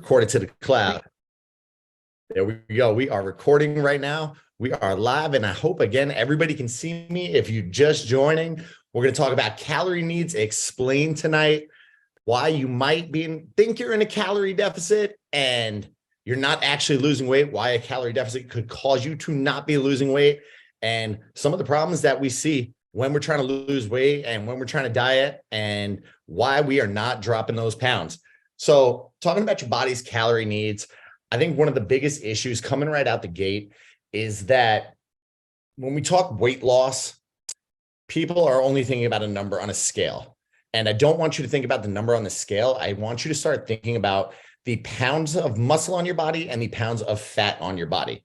Record it to the cloud. There we go. We are recording right now. We are live, and I hope again everybody can see me. If you're just joining, we're going to talk about calorie needs explained tonight. Why you might think you're in a calorie deficit and you're not actually losing weight. Why a calorie deficit could cause you to not be losing weight, and some of the problems that we see when we're trying to lose weight and when we're trying to diet, and why we are not dropping those pounds. So talking about your body's calorie needs, I think one of the biggest issues coming right out the gate is that when we talk weight loss, people are only thinking about a number on a scale. And I don't want you to think about the number on the scale. I want you to start thinking about the pounds of muscle on your body and the pounds of fat on your body.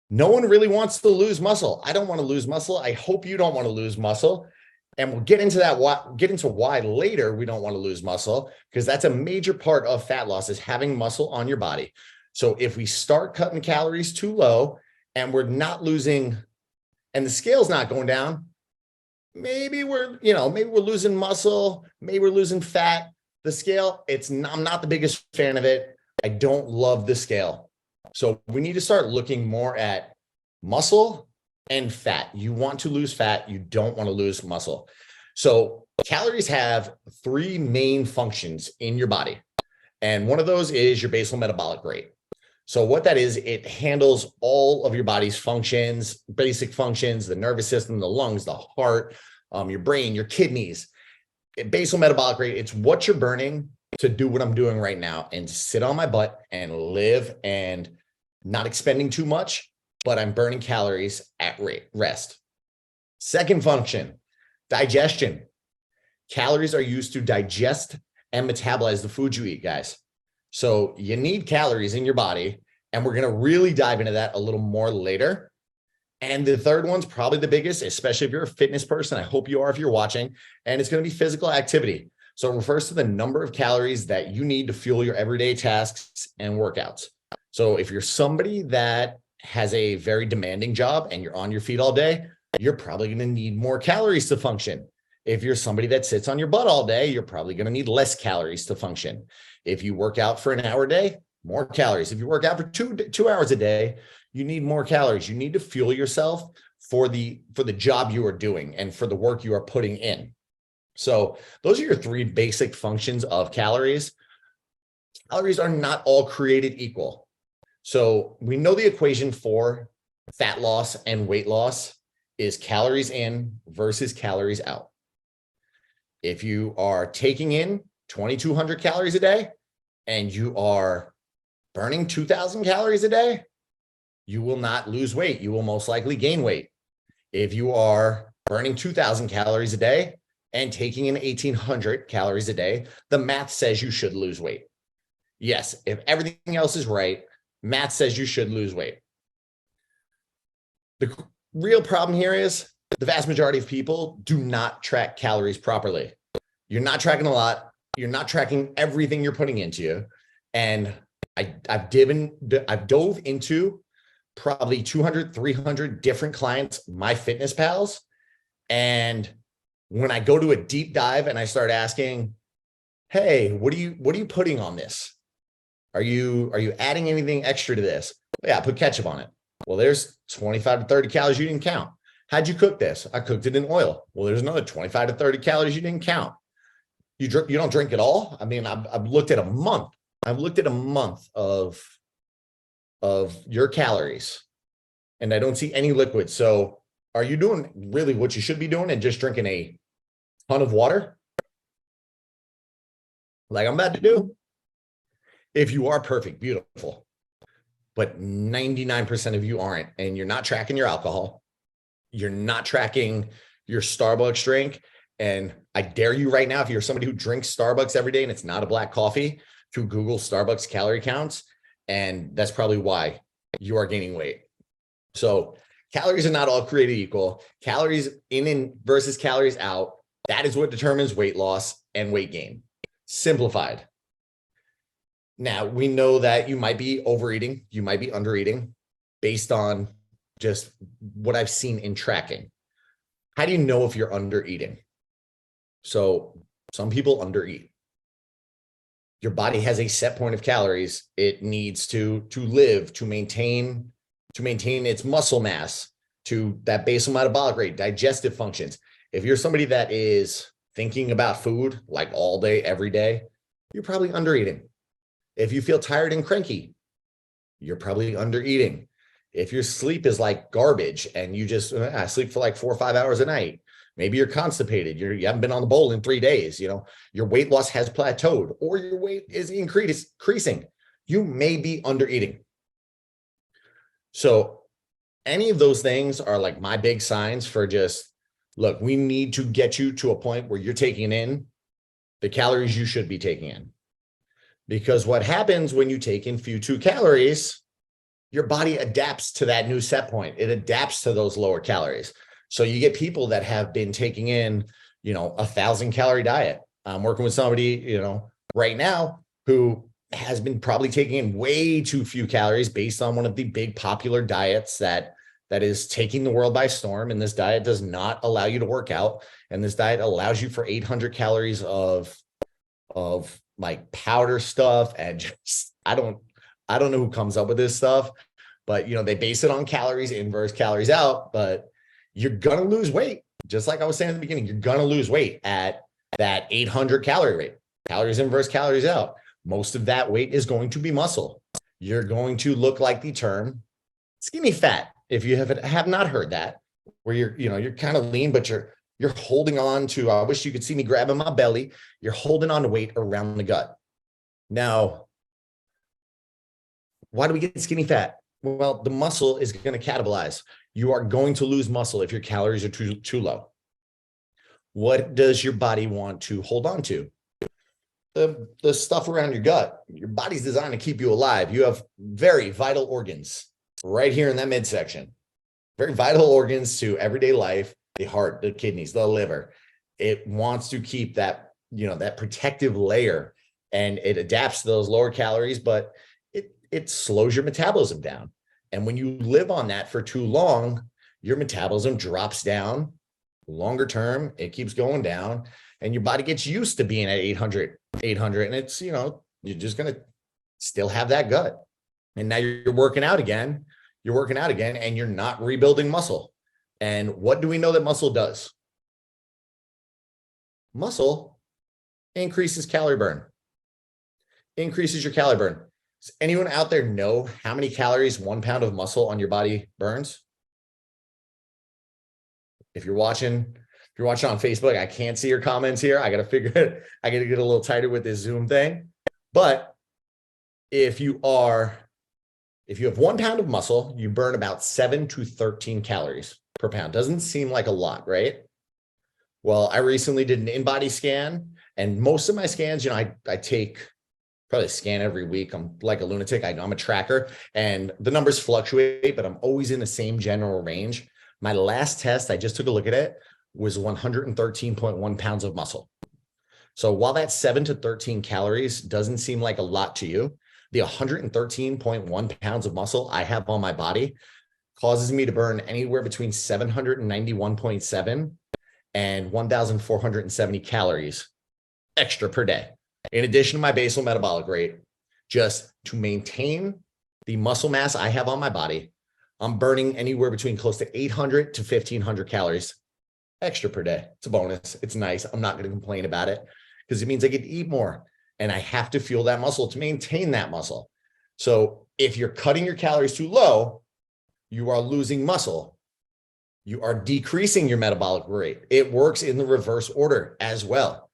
No one really wants to lose muscle. I don't want to lose muscle. I hope you don't want to lose muscle. And we'll get into that, get into why later we don't want to lose muscle, because that's a major part of fat loss, is having muscle on your body. So if we start cutting calories too low and we're not losing, and the scale's not going down, maybe we're losing muscle, maybe we're losing fat. The scale, I'm not the biggest fan of it. I don't love the scale. So we need to start looking more at muscle and fat. You want to lose fat. You don't want to lose muscle. So calories have three main functions in your body. And one of those is your basal metabolic rate. So what that is, it handles all of your body's functions, basic functions, the nervous system, the lungs, the heart, your brain, your kidneys. Basal metabolic rate, it's what you're burning to do what I'm doing right now and sit on my butt and live and not expending too much, but I'm burning calories at rest. Second function, digestion. Calories are used to digest and metabolize the food you eat, guys. So you need calories in your body, and we're going to really dive into that a little more later. And the third one's probably the biggest, especially if you're a fitness person. I hope you are if you're watching, and it's going to be physical activity. So it refers to the number of calories that you need to fuel your everyday tasks and workouts. So if you're somebody that has a very demanding job and you're on your feet all day, you're probably going to need more calories to function. If you're somebody that sits on your butt all day, you're probably going to need less calories to function. If you work out for an hour a day, more calories. If you work out for two hours a day, you need more calories. You need to fuel yourself for the job you are doing and for the work you are putting in. So those are your three basic functions of calories. Calories are not all created equal. So we know the equation for fat loss and weight loss is calories in versus calories out. If you are taking in 2,200 calories a day and you are burning 2,000 calories a day, you will not lose weight. You will most likely gain weight. If you are burning 2,000 calories a day and taking in 1,800 calories a day, the math says you should lose weight. Yes, if everything else is right, math says you should lose weight. The real problem here is the vast majority of people do not track calories properly. You're not tracking a lot. You're not tracking everything you're putting into you. And I've dove into probably 200, 300 different clients, MyFitnessPals. And when I go to a deep dive and I start asking, hey, what are you putting on this? Are you adding anything extra to this? Yeah, I put ketchup on it. Well, there's 25 to 30 calories you didn't count. How'd you cook this? I cooked it in oil. Well, there's another 25 to 30 calories you didn't count. You don't drink at all? I mean, I've looked at a month. I've looked at a month of your calories, and I don't see any liquid. So are you doing really what you should be doing and just drinking a ton of water like I'm about to do? If you are, perfect, beautiful. But 99% of you aren't, and you're not tracking your alcohol. You're not tracking your Starbucks drink. And I dare you right now, if you're somebody who drinks Starbucks every day and it's not a black coffee, to Google Starbucks calorie counts. And that's probably why you are gaining weight. So calories are not all created equal. Calories in versus calories out, that is what determines weight loss and weight gain. Simplified. Now, we know that you might be overeating, you might be undereating based on just what I've seen in tracking. How do you know if you're undereating? So some people undereat. Your body has a set point of calories it needs to live, to maintain its muscle mass, to that basal metabolic rate, digestive functions. If you're somebody that is thinking about food like all day, every day, you're probably undereating. If you feel tired and cranky, you're probably undereating. If your sleep is like garbage and you just sleep for like 4 or 5 hours a night, maybe you're constipated, you haven't been on the bowl in 3 days, your weight loss has plateaued or your weight is increasing, you may be undereating. So any of those things are like my big signs for just, look, we need to get you to a point where you're taking in the calories you should be taking in. Because what happens when you take in few calories, your body adapts to that new set point. It adapts to those lower calories. So you get people that have been taking in, 1,000-calorie diet. I'm working with somebody, right now who has been probably taking in way too few calories based on one of the big popular diets that is taking the world by storm. And this diet does not allow you to work out. And this diet allows you for 800 calories of like powder stuff. And just, I don't know who comes up with this stuff, but they base it on calories in versus calories out, but you're going to lose weight. Just like I was saying at the beginning, you're going to lose weight at that 800 calorie rate, calories in versus calories out. Most of that weight is going to be muscle. You're going to look like the term skinny fat. If you have not heard that, where you're kind of lean, but you're holding on to, I wish you could see me grabbing my belly. You're holding on to weight around the gut. Now, why do we get skinny fat? Well, the muscle is going to catabolize. You are going to lose muscle if your calories are too low. What does your body want to hold on to? The stuff around your gut. Your body's designed to keep you alive. You have very vital organs right here in that midsection. Very vital organs to everyday life. The heart, the kidneys, the liver. It wants to keep that, that protective layer, and it adapts to those lower calories, but it slows your metabolism down. And when you live on that for too long, your metabolism drops down. Longer term, it keeps going down, and your body gets used to being at 800, and it's, you're just going to still have that gut. And now you're working out again, and you're not rebuilding muscle. And what do we know that muscle does? Muscle increases calorie burn, increases your calorie burn. Does anyone out there know how many calories 1 pound of muscle on your body burns? If you're watching on Facebook, I can't see your comments here. I got to get a little tighter with this Zoom thing. But if you have 1 pound of muscle, you burn about 7 to 13 calories per pound. Doesn't seem like a lot, right? Well, I recently did an in-body scan, and most of my scans, I take probably a scan every week. I'm like a lunatic. I'm a tracker, and the numbers fluctuate, but I'm always in the same general range. My last test, I just took a look at it, was 113.1 pounds of muscle. So while that 7 to 13 calories doesn't seem like a lot to you, the 113.1 pounds of muscle I have on my body causes me to burn anywhere between 791.7 and 1,470 calories extra per day. In addition to my basal metabolic rate, just to maintain the muscle mass I have on my body, I'm burning anywhere between close to 800 to 1,500 calories extra per day. It's a bonus. It's nice. I'm not going to complain about it because it means I get to eat more, and I have to fuel that muscle to maintain that muscle. So if you're cutting your calories too low, you are losing muscle. You are decreasing your metabolic rate. It works in the reverse order as well.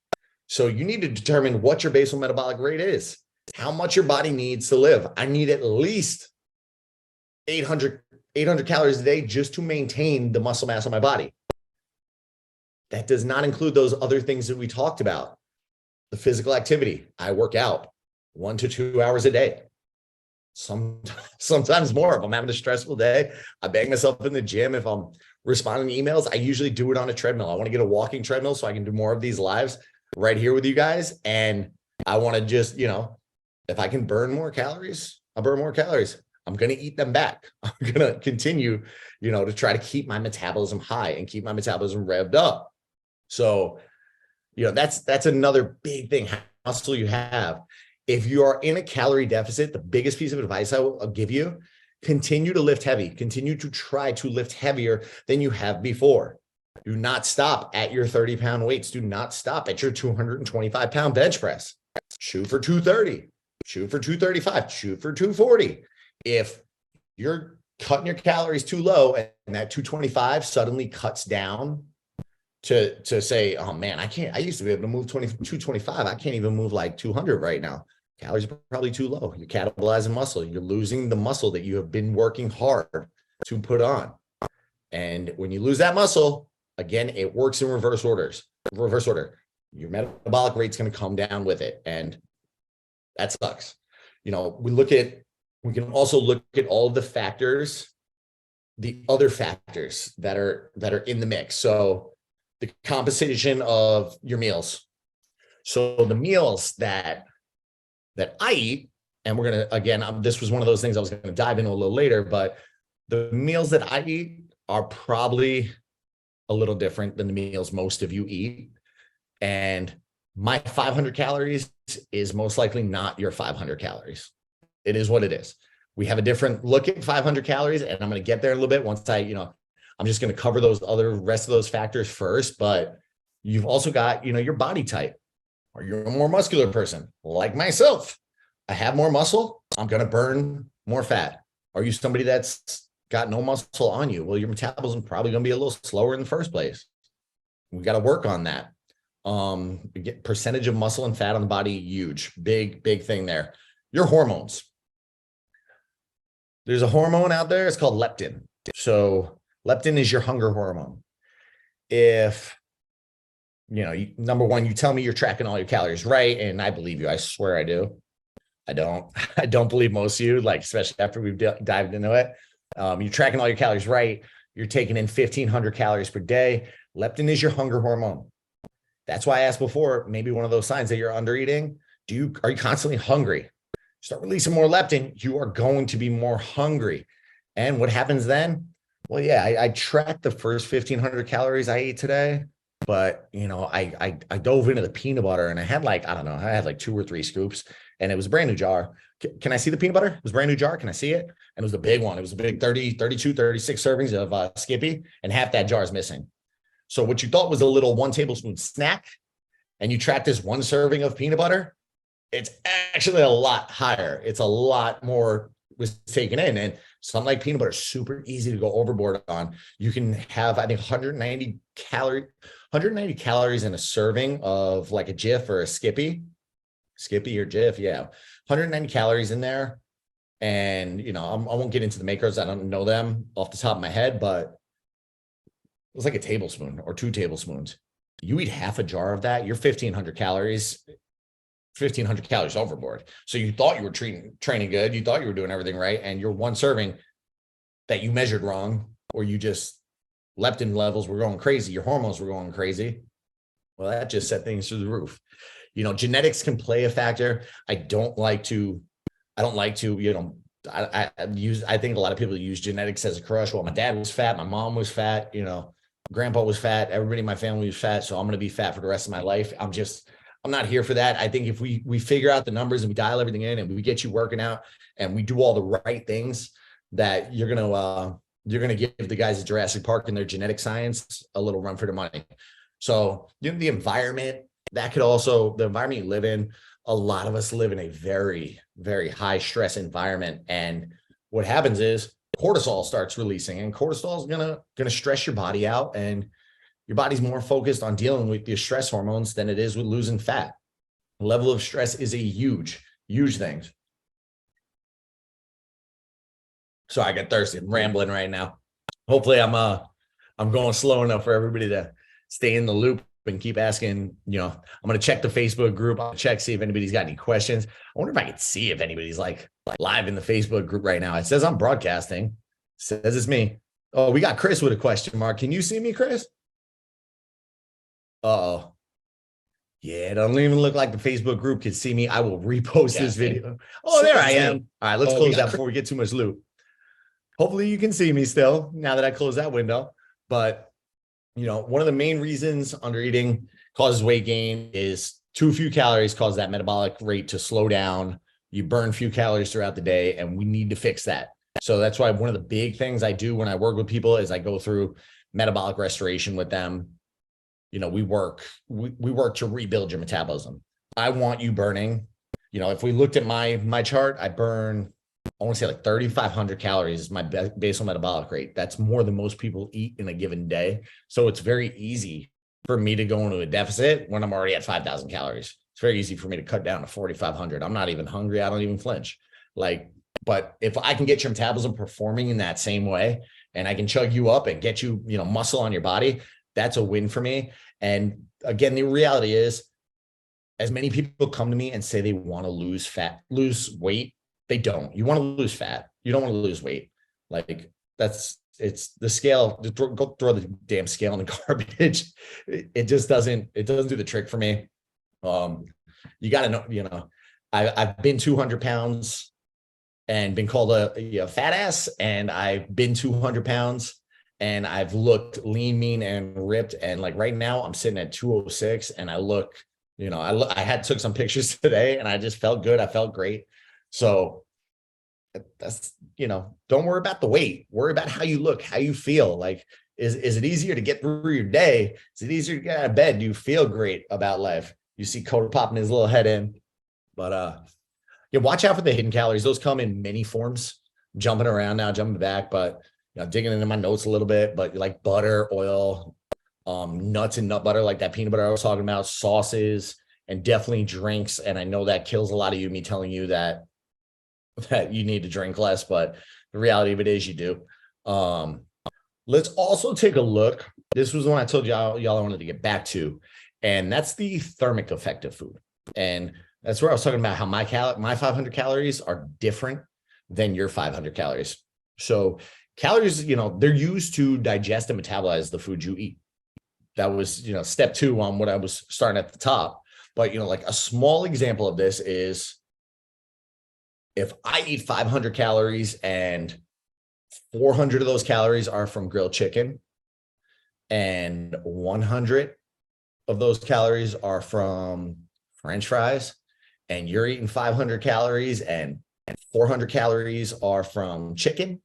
So you need to determine what your basal metabolic rate is, how much your body needs to live. I need at least 800 calories a day just to maintain the muscle mass on my body. That does not include those other things that we talked about. The physical activity. I work out 1 to 2 hours a day. Sometimes more. If I'm having a stressful day, I bang myself in the gym. If I'm responding to emails, I usually do it on a treadmill. I want to get a walking treadmill so I can do more of these lives right here with you guys. And I want to just, if I can burn more calories, I'll burn more calories. I'm going to eat them back. I'm going to continue, to try to keep my metabolism high and keep my metabolism revved up. So, that's another big thing. How much muscle you have. If you are in a calorie deficit, the biggest piece of advice I'll give you, continue to lift heavy, continue to try to lift heavier than you have before. Do not stop at your 30-pound weights. Do not stop at your 225-pound bench press. Shoot for 230, shoot for 235, shoot for 240. If you're cutting your calories too low and that 225 suddenly cuts down to say, oh man, I used to be able to move 225. I can't even move like 200 right now. Calories are probably too low. You're catabolizing muscle. You're losing the muscle that you have been working hard to put on. And when you lose that muscle, again, it works in reverse order. Your metabolic rate's going to come down with it. And that sucks. We can also look at all of the factors, the other factors that are in the mix. So the composition of your meals. So the meals that I eat, and we're going to, again, this was one of those things I was going to dive into a little later, but the meals that I eat are probably a little different than the meals most of you eat. And my 500 calories is most likely not your 500 calories. It is what it is. We have a different look at 500 calories, and I'm going to get there in a little bit once I'm just going to cover those rest of those factors first. But you've also got, your body type. Are you a more muscular person like myself? I have more muscle. I'm going to burn more fat. Are you somebody that's got no muscle on you? Well, your metabolism probably going to be a little slower in the first place. We got to work on that. Percentage of muscle and fat on the body, huge, big thing there. Your hormones. There's a hormone out there. It's called leptin. So leptin is your hunger hormone. If, number one, you tell me you're tracking all your calories right, and I believe you. I swear I do. I don't believe most of you, especially after we've dived into it. You're tracking all your calories right. You're taking in 1,500 calories per day. Leptin is your hunger hormone. That's why I asked before, maybe one of those signs that you're under eating. Are you constantly hungry? Start releasing more leptin. You are going to be more hungry. And what happens then? Well, yeah, I tracked the first 1,500 calories I ate today, but I dove into the peanut butter, and I had I had 2 or 3 scoops, and it was a brand new jar. Can I see the peanut butter? It was a brand new jar. Can I see it? And it was a big one. It was a big 30, 32, 36 servings of Skippy, and half that jar is missing. So what you thought was a little 1 tablespoon snack, and you track this 1 serving of peanut butter, it's actually a lot higher. It's a lot more was taken in. And something like peanut butter is super easy to go overboard on. You can have, I think, 190 calories in a serving of a Jif or a Skippy or Jif. Yeah. 190 calories in there. And, I won't get into the makers. I don't know them off the top of my head, but it was like a tablespoon or 2 tablespoons. You eat half a jar of that, you're 1,500 calories overboard. So you thought you were training good. You thought you were doing everything right. And your 1 serving that you measured wrong, or you just leptin levels were going crazy. Your hormones were going crazy. Well, that just set things through the roof. Genetics can play a factor. I think a lot of people use genetics as a crush. Well, my dad was fat. My mom was fat. Grandpa was fat. Everybody in my family was fat. So I'm going to be fat for the rest of my life. I'm not here for that. I think if we figure out the numbers and we dial everything in and we get you working out and we do all the right things, that you're gonna give the guys at Jurassic Park and their genetic science a little run for their money. So the environment, the environment you live in, a lot of us live in a very, very high stress environment. And what happens is cortisol starts releasing, and cortisol is gonna stress your body out, and your body's more focused on dealing with your stress hormones than it is with losing fat. The level of stress is a huge thing. So I got thirsty. I'm rambling right now. Hopefully I'm going slow enough for everybody to stay in the loop and keep asking. I'm going to check the Facebook group. I'll see if anybody's got any questions. I wonder if I could see if anybody's live in the Facebook group right now. It says I'm broadcasting. It says it's me. Oh, we got Chris with a question mark. Can you see me, Chris? Uh-oh. Yeah, it doesn't even look like the Facebook group can see me. I will repost this video. Oh, there I am. All right, let's close that before we get too much loot. Hopefully you can see me still now that I close that window. But, one of the main reasons under eating causes weight gain is too few calories cause that metabolic rate to slow down. You burn few calories throughout the day, and we need to fix that. So that's why one of the big things I do when I work with people is I go through metabolic restoration with them. We work to rebuild your metabolism. I want you burning, if we looked at my chart, I burn, I want to say like 3,500 calories is my basal metabolic rate. That's more than most people eat in a given day. So it's very easy for me to go into a deficit when I'm already at 5,000 calories. It's very easy for me to cut down to 4,500. I'm not even hungry. I don't even flinch. But if I can get your metabolism performing in that same way, and I can chug you up and get you, muscle on your body, that's a win for me. And again, the reality is, as many people come to me and say they want to lose weight, they don't. You want to lose fat. You don't want to lose weight. It's the scale. Go throw the damn scale in the garbage. It just doesn't do the trick for me. You got to know, I've been 200 pounds and been called a fat ass, and I've been 200 pounds and I've looked lean, mean, and ripped. And like right now I'm sitting at 206 and I look, I took some pictures today and I just felt good. I felt great. So that's, don't worry about the weight, worry about how you look, how you feel. Like, is it easier to get through your day? Is it easier to get out of bed? Do you feel great about life? You see Coda popping his little head in, but watch out for the hidden calories. Those come in many forms, jumping around now, jumping back, but digging into my notes a little bit, but like butter, oil, nuts and nut butter, like that peanut butter I was talking about, sauces, and definitely drinks. And I know that kills a lot of you, me telling you that you need to drink less, but the reality of it is you do. Let's also take a look. This was one I told y'all I wanted to get back to, and that's the thermic effect of food. And that's where I was talking about how my 500 calories are different than your 500 calories. So calories, they're used to digest and metabolize the food you eat. That was, step 2 on what I was starting at the top. But, like a small example of this is if I eat 500 calories and 400 of those calories are from grilled chicken and 100 of those calories are from French fries, and you're eating 500 calories and 400 calories are from chicken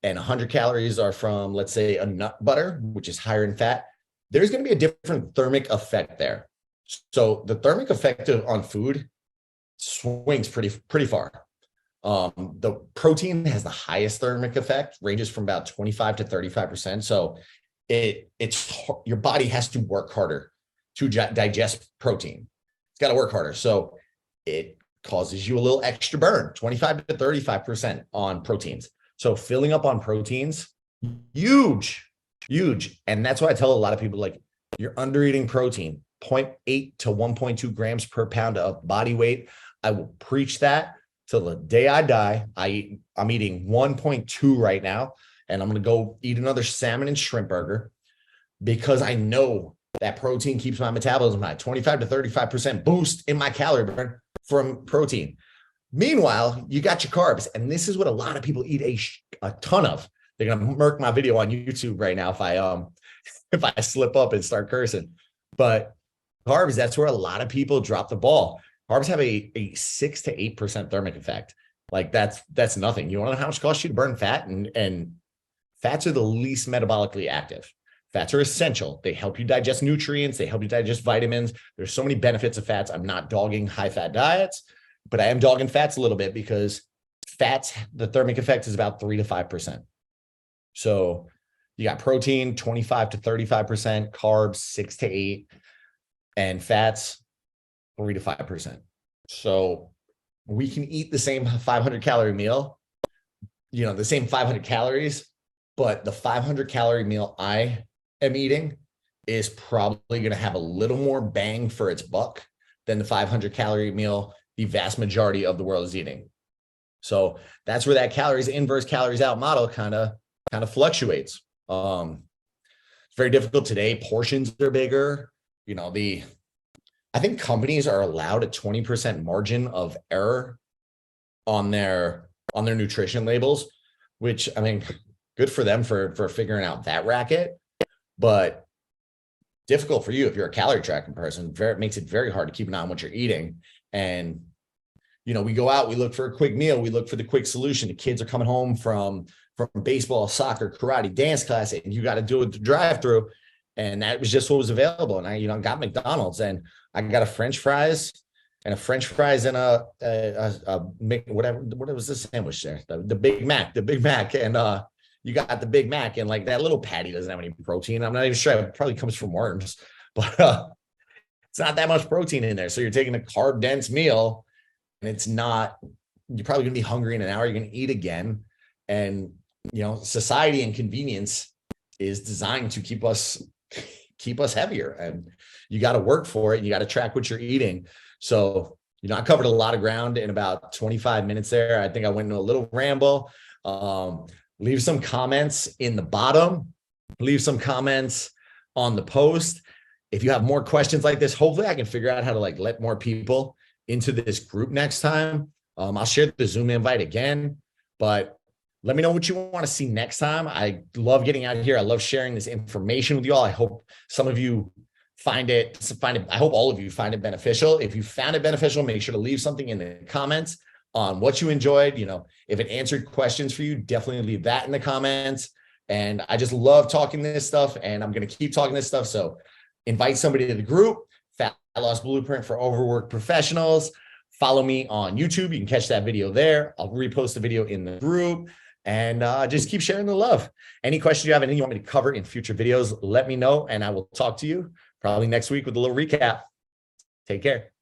and 100 calories are from, let's say, a nut butter, which is higher in fat, there's going to be a different thermic effect there. So the thermic effect on food swings pretty far. The protein has the highest thermic effect, ranges from about 25 to 35%. So it's your body has to work harder to digest protein. It's got to work harder. So it causes you a little extra burn, 25 to 35% on proteins. So filling up on proteins, huge. And that's why I tell a lot of people, like, you're under eating protein, 0.8 to 1.2 grams per pound of body weight. I will preach that till the day I die. I'm eating 1.2 right now, and I'm going to go eat another salmon and shrimp burger because I know that protein keeps my metabolism high, 25 to 35% boost in my calorie burn from protein. Meanwhile, you got your carbs, and this is what a lot of people eat a ton of. They're going to murk my video on YouTube right now if I slip up and start cursing. But carbs, that's where a lot of people drop the ball. Carbs have a 6 to 8% thermic effect. Like that's nothing. You want to know how much it costs you to burn fat? And fats are the least metabolically active. Fats are essential. They help you digest nutrients. They help you digest vitamins. There's so many benefits of fats. I'm not dogging high fat diets, but I am dogging fats a little bit because fats, the thermic effect is about 3 to 5%. So you got protein, 25 to 35%, carbs, 6 to 8, and fats, 3 to 5%. So we can eat the same 500 calorie meal, the same 500 calories, but the 500 calorie meal I am eating is probably going to have a little more bang for its buck than the 500 calorie meal the vast majority of the world is eating. So that's where that calories in versus calories out model kind of fluctuates. It's very difficult today. Portions are bigger. I think companies are allowed a 20% margin of error on their nutrition labels, which, I mean, good for them for figuring out that racket. But difficult for you if you're a calorie tracking person. It makes it very hard to keep an eye on what you're eating. And, you know, we go out, we look for a quick meal, we look for the quick solution. The kids are coming home from baseball, soccer, karate, dance class, and you got to do it the drive-through. And that was just what was available. And I, you know, got McDonald's, and I got a French fries and whatever. What was the sandwich there? The Big Mac, and you got the Big Mac, and like that little patty doesn't have any protein. I'm not even sure. It probably comes from worms, but it's not that much protein in there. So you're taking a carb dense meal, and it's not. You're probably gonna be hungry in an hour. You're gonna eat again, and you know, society and convenience is designed to keep us heavier, and you got to work for it. You got to track what you're eating. So, you know, I covered a lot of ground in about 25 minutes there. I think I went into a little ramble. Leave some comments in the bottom, leave some comments on the post. If you have more questions like this, hopefully I can figure out how to like let more people into this group next time. I'll share the Zoom invite again, but let me know what you want to see next time. I love getting out here. I love sharing this information with you all. I hope some of you find it. I hope all of you find it beneficial. If you found it beneficial, make sure to leave something in the comments on what you enjoyed. You know, if it answered questions for you, definitely leave that in the comments. And I just love talking this stuff, and I'm going to keep talking this stuff. So invite somebody to the group, Fat Loss Blueprint for Overworked Professionals. Follow me on YouTube. You can catch that video there. I'll repost the video in the group. And just keep sharing the love. Any questions you have, anything you want me to cover in future videos, let me know, and I will talk to you probably next week with a little recap. Take care.